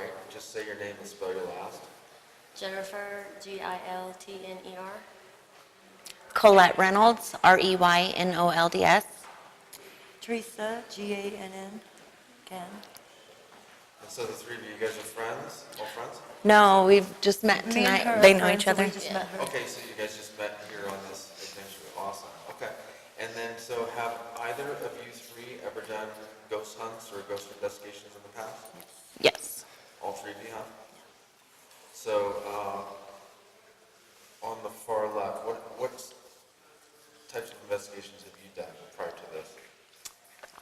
right. Just say your name and spell your last. Jennifer, Giltner. Colette Reynolds, Reynolds. Teresa, Gann. Gann. And so the three of you guys are friends? All friends? No, we've just met Me and her tonight. are They know friends, each so other. we just met her. Okay, so you guys just met here on this adventure. Awesome. Okay. And then, so have either of you three ever done ghost hunts or ghost investigations in the past? Yes. All three of you have? So, on the far left, what types of investigations have you done prior to this?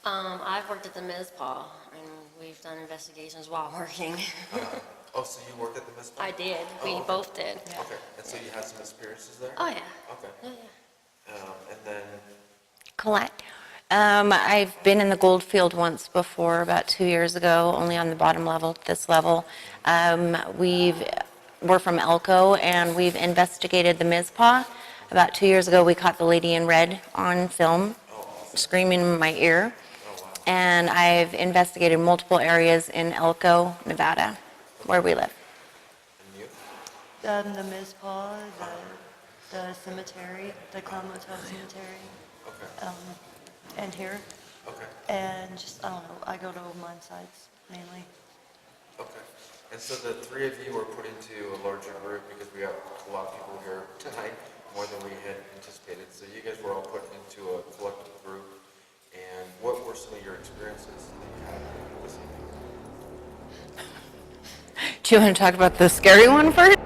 I've worked at the MISPA, and we've done investigations while working. Oh, so you worked at the MISPA? I did. Oh, We okay. both did. Okay, and so you had some experiences there? Oh, yeah. Okay. Yeah, yeah. And then, Colette. I've been in the Goldfield once before, about 2 years ago, only on the bottom level, this level. We're from Elko, and we've investigated the Mizpah. About 2 years ago, we caught the lady in red on film, screaming in my ear. And I've investigated multiple areas in Elko, Nevada, where we live. and you? The Mizpah, the cemetery, the Clown Motel Cemetery, Okay, and here. okay, And just, I don't know, I go to mine sites mainly. okay. And so the three of you were put into a larger group because we got a lot of people here tonight, more than we had anticipated. So you guys were all put into a collective group. And what were some of your experiences that you had this evening? Do you want to talk about the scary one first?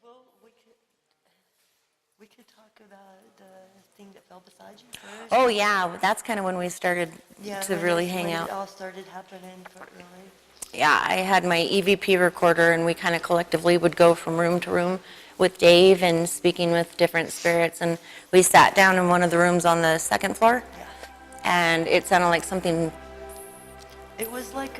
Well, we could talk about the thing that fell beside you first. Oh, yeah, that's kind of when we started Yeah, to when really it- hang when out. it all started happening, but really. Yeah, I had my EVP recorder, and we kind of collectively would go from room to room with Dave and speaking with different spirits. And we sat down in one of the rooms on the second floor, Yeah. and it sounded like something, It was like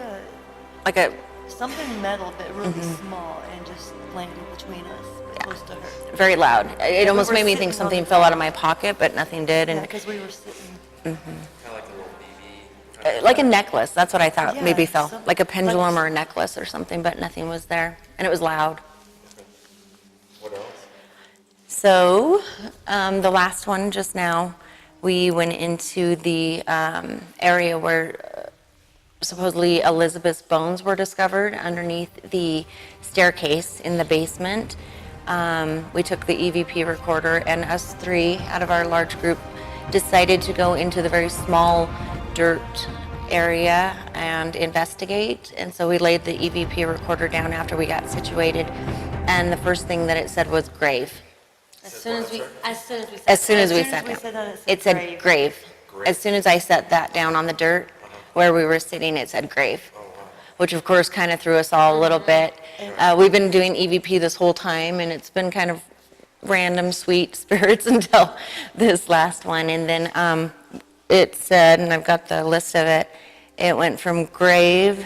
like a something metal, but really small, and just landed between us, but close to her. very loud. It we almost were made me sitting think on something the fell out ground. of my pocket, but nothing did. Yeah, And because we were sitting. Kind of like a little BB? like a necklace, that's what I thought Yeah, maybe fell. some- Like a pendulum like- or a necklace or something, but nothing was there. And it was loud. What else? So, the last one just now, we went into the area where supposedly Elizabeth's bones were discovered underneath the staircase in the basement. We took the EVP recorder, and us three out of our large group decided to go into the very small dirt area and investigate. And so we laid the EVP recorder down after we got situated. And the first thing that it said was grave. As soon as we sat As soon down. as we As soon sat as we down. sat down, it said It said grave. grave. Grave. As soon as I set that down on the dirt where we were sitting, it said grave, which of course kind of threw us all a little bit. We've been doing EVP this whole time, and it's been kind of random sweet spirits until this last one. And then it said, and I've got the list of it, it went from grave,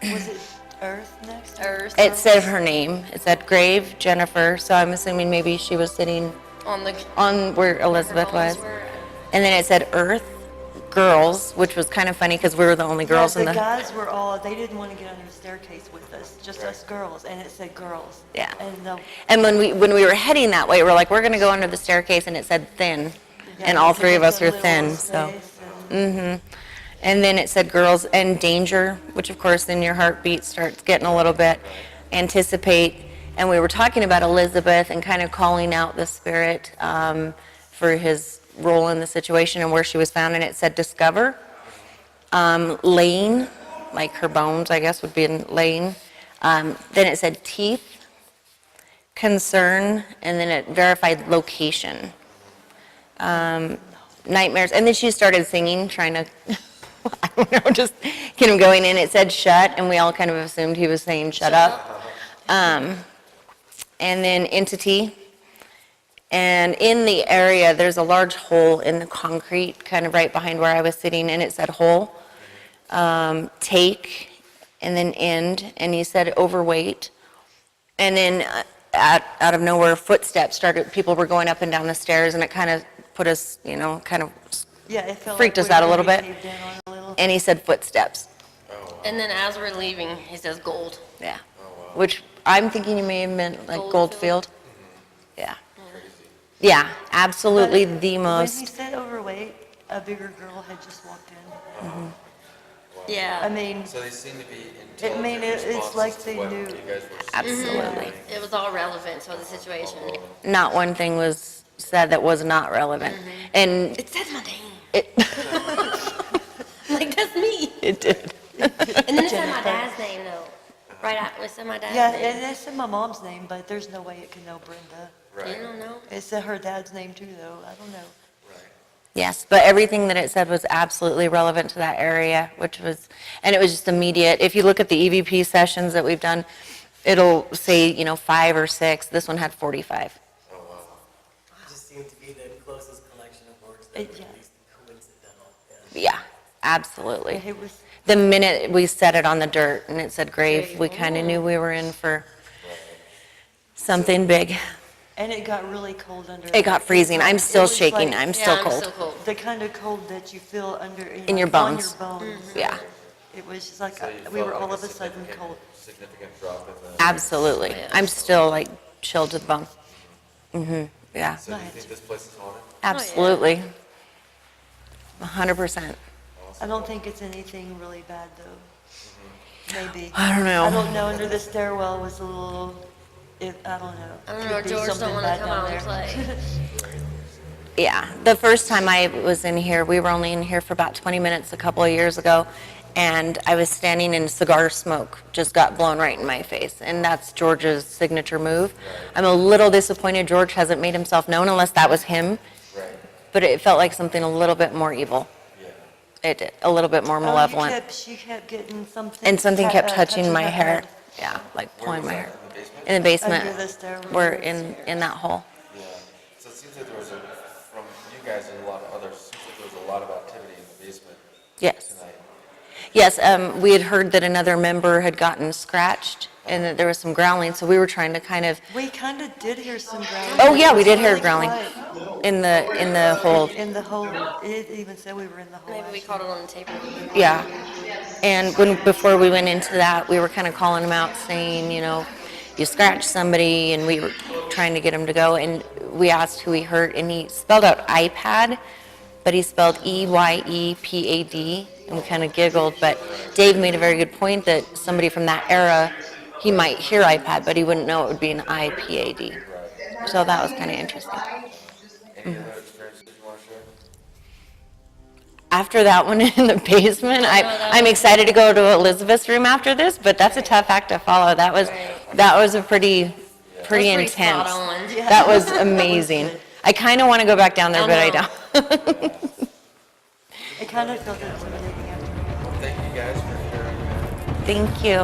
Was it Earth next? Earth. it said her name. It said grave Jennifer, so I'm assuming maybe she was sitting On the. on where Elizabeth was. And then it said earth girls, which was kind of funny because we were the only girls Yeah, in the the, guys were all, they didn't want to get under the staircase with us, just us girls, and it said girls. Yeah. And and when we were heading that way, we're like, we're gonna go under the staircase, and it said thin. And all three of us are thin, so. And then it said girls and danger, which of course then your heartbeat starts getting a little bit, anticipate. And we were talking about Elizabeth and kind of calling out the spirit for his role in the situation and where she was found, and it said discover. Laying, like her bones, I guess, would be in laying. Then it said teeth, concern, and then it verified location. Nightmares, and then she started singing, trying to, I don't know, just get him going, and it said shut, and we all kind of assumed he was saying shut up. And then entity, and in the area, there's a large hole in the concrete, kind of right behind where I was sitting, and it said hole, take, and then end, and he said overweight. And then out of nowhere, footsteps started, people were going up and down the stairs, and it kind of put us, kind of, Yeah, it felt freaked like us out a we little bit. caved in on a little. And he said footsteps, And then as we're leaving, he says gold. yeah. Which I'm thinking you may have meant like Goldfield. Yeah. Yeah, absolutely But the When he most, said overweight, a bigger girl had just walked in. I Yeah. mean, So they seem to be It made intelligent it- it's like responses they to what knew. you guys were saying. absolutely. It was all relevant to the situation. Not one thing was said that was not relevant. And It says my name. it, Like, that's me. it did. And then it said my Jennifer. dad's name, though. Right out, it said my dad's yeah, name. and it said my mom's name, but there's no way it can know Brenda. You don't know? It said her dad's name too, though. I don't know. Yes, but everything that it said was absolutely relevant to that area, which was, and it was just immediate. If you look at the EVP sessions that we've done, it'll say, 5 or 6. This one had 45. It just seemed to be the closest collection of words that It- were yeah. at least coincidental. Yeah. Yeah, absolutely. It was, The minute we set it on the dirt and it said grave, we kind of knew we were in for something big. and it got really cold under. It got freezing. I'm It still was shaking. like I'm Yeah, still I'm cold. still cold. The kind of cold that you feel under. In your like, on bones. your bones. Yeah, It was just like, So you we felt were like all a of a sudden significant- cold. Significant drop in the. absolutely. I'm still like chilled to the bone. Yeah, So do you think this place is haunted? absolutely. 100%. I don't think it's anything really bad, though. Maybe. I don't know. I don't know, under the stairwell was a little, I don't know. I don't know, Could be George don't something want to bad come down out and there. play. Yeah, the first time I was in here, we were only in here for about 20 minutes a couple of years ago, and I was standing and cigar smoke just got blown right in my face, and that's George's signature move. I'm a little disappointed George hasn't made himself known unless that was him, Right, but it felt like something a little bit more evil. yeah. It did, a little bit more Oh, malevolent. she kept getting something. And something kept touching my her hair. head. Yeah, like Where pulling was my that, hair. in the basement? In the Under the basement, stairwell. we're in that hole. Yeah, so it seems like there was from you guys and a lot of others, it seems like there was a lot of activity in the basement Yes. tonight. Yes, we had heard that another member had gotten scratched and that there was some growling, so we were trying to kind of, We kind of did hear some growling. oh yeah, we It did was hear really growling quiet. in the hole. In the hole, it even said we were in the hole. Maybe we actually. caught it on the tape. Yeah. And before we went into that, we were kind of calling him out saying, you scratched somebody, and we were trying to get him to go, and we asked who he hurt, and he spelled out iPad, but he spelled EYEPAD, and we kind of giggled, but Dave made a very good point that somebody from that era, he might hear iPad, but he wouldn't know it would be an IPAD. So that was kind of interesting. Any other experiences you want to share? after that one in the basement, I'm excited to go to Elizabeth's room after this, but that's a tough act to follow. That was a pretty pretty intense. spot on. That was amazing. I kind of want to go back down there, I but I know. don't. It kind of felt intimidating after. Well, thank you guys for sharing that. Thank you.